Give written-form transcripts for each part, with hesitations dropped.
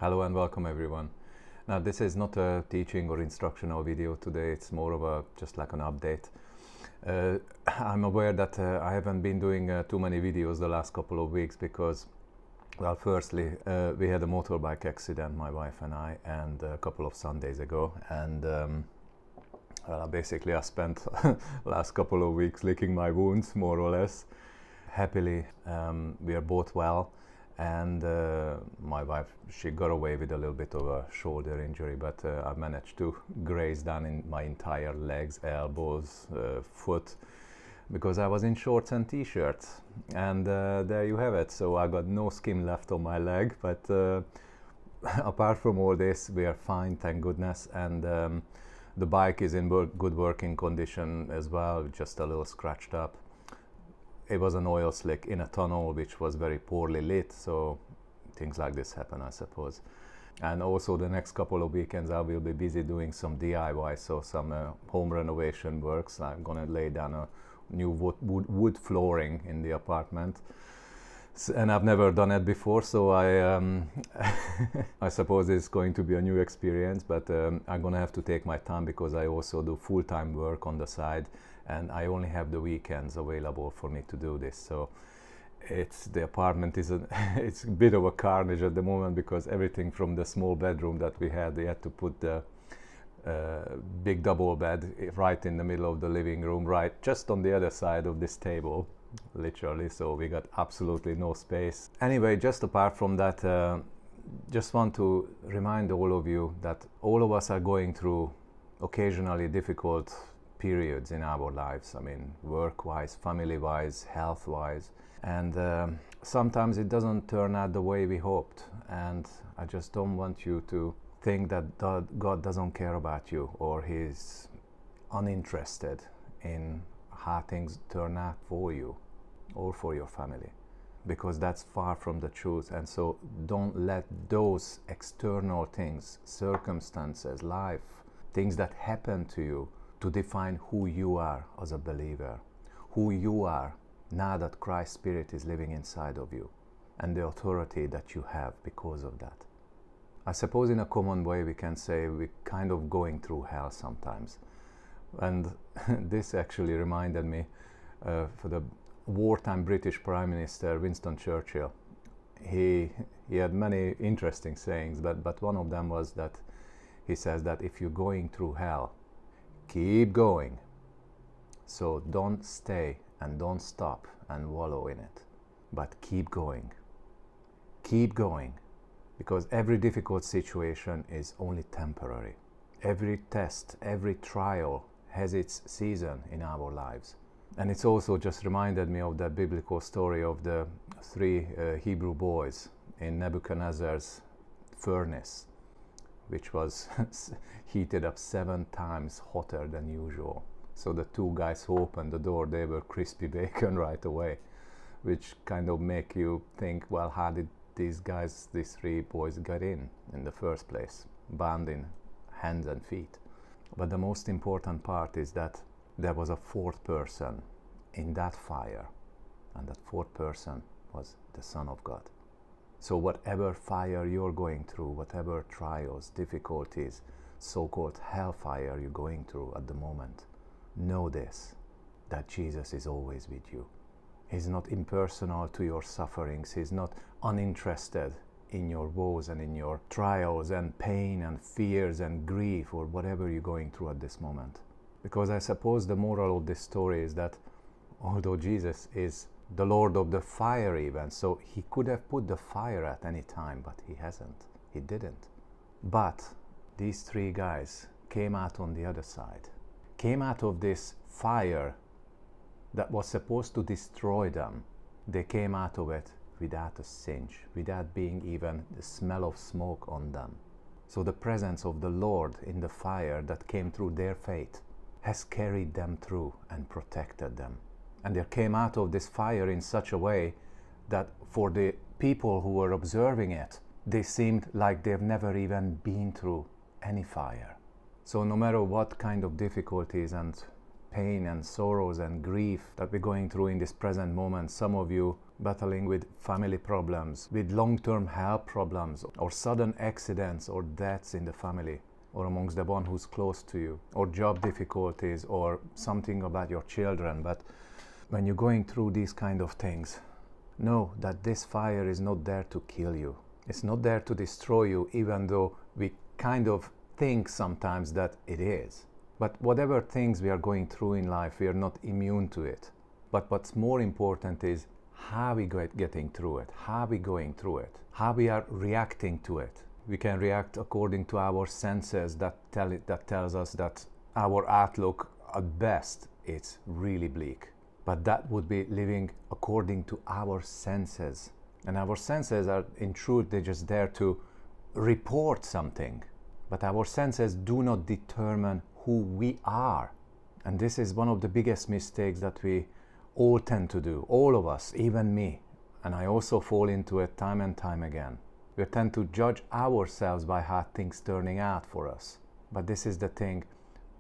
Hello and welcome everyone. Now this is not a teaching or instructional video today, it's more of a just like an update. I'm aware that I haven't been doing too many videos the last couple of weeks because, well, firstly, we had a motorbike accident, my wife and I, and a couple of Sundays ago, and basically I spent last couple of weeks licking my wounds, more or less. Happily, we are both well, and my wife, she got away with a little bit of a shoulder injury, but I managed to graze down in my entire legs, elbows, foot, because I was in shorts and t-shirts, and there you have it. So I got no skin left on my leg, but apart from all this, we are fine, thank goodness, and the bike is in good working condition as well, just a little scratched up. It was an oil slick in a tunnel which was very poorly lit, so things like this happen, I suppose. And also the next couple of weekends I will be busy doing some DIY, so some home renovation works. I'm gonna lay down a new wood flooring in the apartment, and I've never done it before, so I suppose it's going to be a new experience, but I'm gonna have to take my time because I also do full-time work on the side, and I only have the weekends available for me to do this. So the apartment is it's a bit of a carnage at the moment, because everything from the small bedroom that we had, they had to put the big double bed right in the middle of the living room, right just on the other side of this table, literally, so we got absolutely no space. Anyway, just apart from that, just want to remind all of you that all of us are going through occasionally difficult periods in our lives. I mean, work-wise, family-wise, health-wise, and sometimes it doesn't turn out the way we hoped, and I just don't want you to think that God doesn't care about you, or He's uninterested in how things turn out for you or for your family, because that's far from the truth. And so don't let those external things, circumstances, life, things that happen to you, to define who you are as a believer, who you are now that Christ's Spirit is living inside of you, and the authority that you have because of that. I suppose in a common way we can say we're kind of going through hell sometimes. And this actually reminded me for the wartime British Prime Minister Winston Churchill. He had many interesting sayings, but one of them was that he says that if you're going through hell, keep going. So don't stay and don't stop and wallow in it, but keep going. Keep going, because every difficult situation is only temporary. Every test, every trial has its season in our lives. And it's also just reminded me of that biblical story of the three Hebrew boys in Nebuchadnezzar's furnace, which was heated up 7 times hotter than usual. So the two guys who opened the door, they were crispy bacon right away, which kind of make you think, well, how did these 3 boys get in the first place, bound in hands and feet? But the most important part is that there was a 4th person in that fire, and that 4th person was the Son of God. So whatever fire you're going through, whatever trials, difficulties, so-called hellfire you're going through at the moment, know this, that Jesus is always with you. He's not impersonal to your sufferings. He's not uninterested in your woes and in your trials and pain and fears and grief, or whatever you're going through at this moment. Because I suppose the moral of this story is that although Jesus is the Lord of the fire even, so He could have put the fire at any time, but He hasn't. He didn't. But these 3 guys came out on the other side, came out of this fire that was supposed to destroy them. They came out of it without a singe, without being even the smell of smoke on them. So the presence of the Lord in the fire that came through their faith has carried them through and protected them. And they came out of this fire in such a way that for the people who were observing it, they seemed like they've never even been through any fire. So no matter what kind of difficulties and pain and sorrows and grief that we're going through in this present moment. Some of you battling with family problems, with long-term health problems, or sudden accidents or deaths in the family, or amongst the one who's close to you, or job difficulties, or something about your children. But when you're going through these kind of things, know that this fire is not there to kill you. It's not there to destroy you, even though we kind of think sometimes that it is. But whatever things we are going through in life, we are not immune to it. But what's more important is how we getting through it, how we going through it, how we are reacting to it. We can react according to our senses that tells us that our outlook at best it's really bleak. But that would be living according to our senses. And our senses are, in truth, they're just there to report something. But our senses do not determine who we are. And this is one of the biggest mistakes that we all tend to do. All of us, even me. And I also fall into it time and time again. We tend to judge ourselves by how things turning out for us. But this is the thing.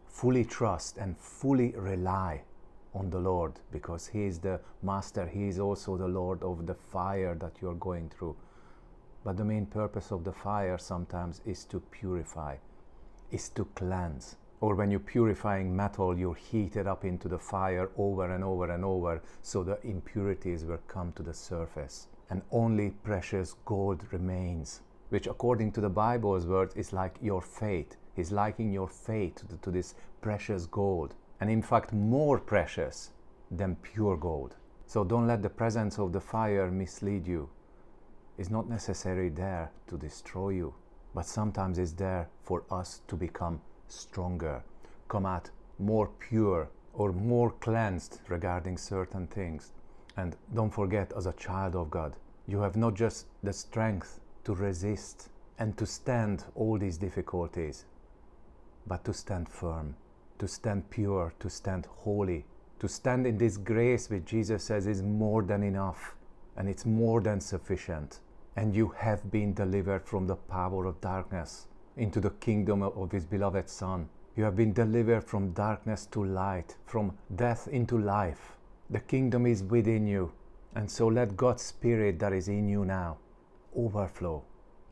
Fully trust and fully rely on the Lord, because He is the Master. He is also the Lord of the fire that you're going through. But the main purpose of the fire sometimes is to purify, is to cleanse. Or when you're purifying metal, you heat it up into the fire over and over and over, so the impurities will come to the surface. And only precious gold remains, which according to the Bible's words is like your faith. He's likening your faith to this precious gold. And in fact more precious than pure gold. So don't let the presence of the fire mislead you. It's not necessarily there to destroy you, but sometimes it's there for us to become stronger, come out more pure or more cleansed regarding certain things. And don't forget, as a child of God, you have not just the strength to resist and to stand all these difficulties, but to stand firm, to stand pure, to stand holy, to stand in this grace which Jesus says is more than enough and it's more than sufficient. And you have been delivered from the power of darkness into the kingdom of His beloved Son. You have been delivered from darkness to light, from death into life. The kingdom is within you. And so let God's Spirit that is in you now overflow.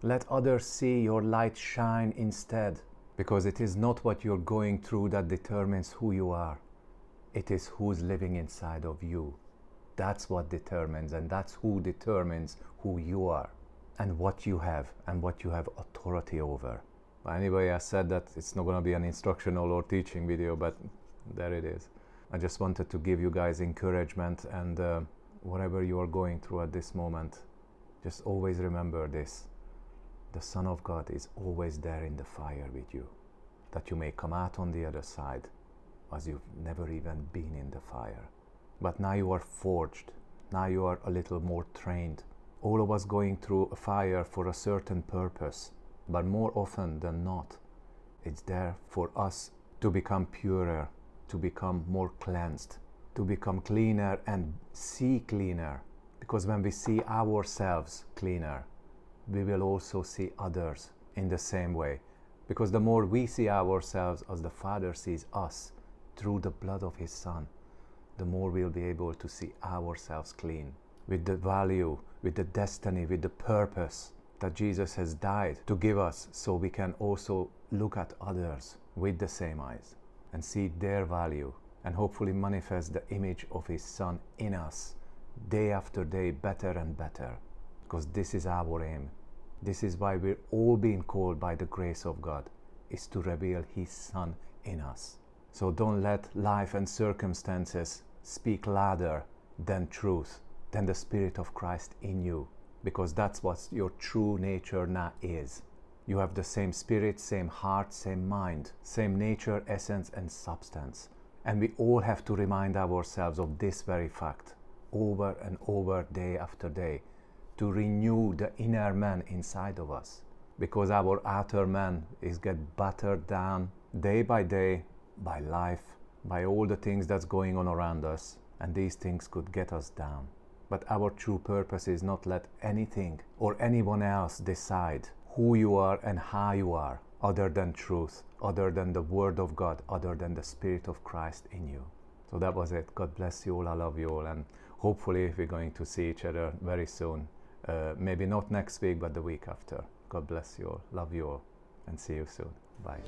Let others see your light shine instead. Because it is not what you're going through that determines who you are. It is who's living inside of you. That's what determines, and that's who determines who you are and what you have authority over. Anyway, I said that it's not going to be an instructional or teaching video, but there it is. I just wanted to give you guys encouragement, and whatever you are going through at this moment, just always remember this. The Son of God is always there in the fire with you, that you may come out on the other side as you've never even been in the fire. But now you are forged, now you are a little more trained. All of us going through a fire for a certain purpose, but more often than not, it's there for us to become purer, to become more cleansed, to become cleaner and see cleaner. Because when we see ourselves cleaner, we will also see others in the same way. Because the more we see ourselves as the Father sees us through the blood of His Son, the more we'll be able to see ourselves clean, with the value, with the destiny, with the purpose that Jesus has died to give us, so we can also look at others with the same eyes and see their value, and hopefully manifest the image of His Son in us day after day, better and better. Because this is our aim. This is why we're all being called by the grace of God, is to reveal His Son in us. So don't let life and circumstances speak louder than truth, than the Spirit of Christ in you. Because that's what your true nature now is. You have the same spirit, same heart, same mind, same nature, essence and substance. And we all have to remind ourselves of this very fact over and over, day after day, to renew the inner man inside of us. Because our outer man is get battered down day by day by life, by all the things that's going on around us, and these things could get us down. But our true purpose is not let anything or anyone else decide who you are and how you are. other than truth, other than the Word of God, other than the Spirit of Christ in you. So that was it. God bless you all. I love you all. And hopefully we're going to see each other very soon. Maybe not next week, but the week after. God bless you all. Love you all. And see you soon. Bye.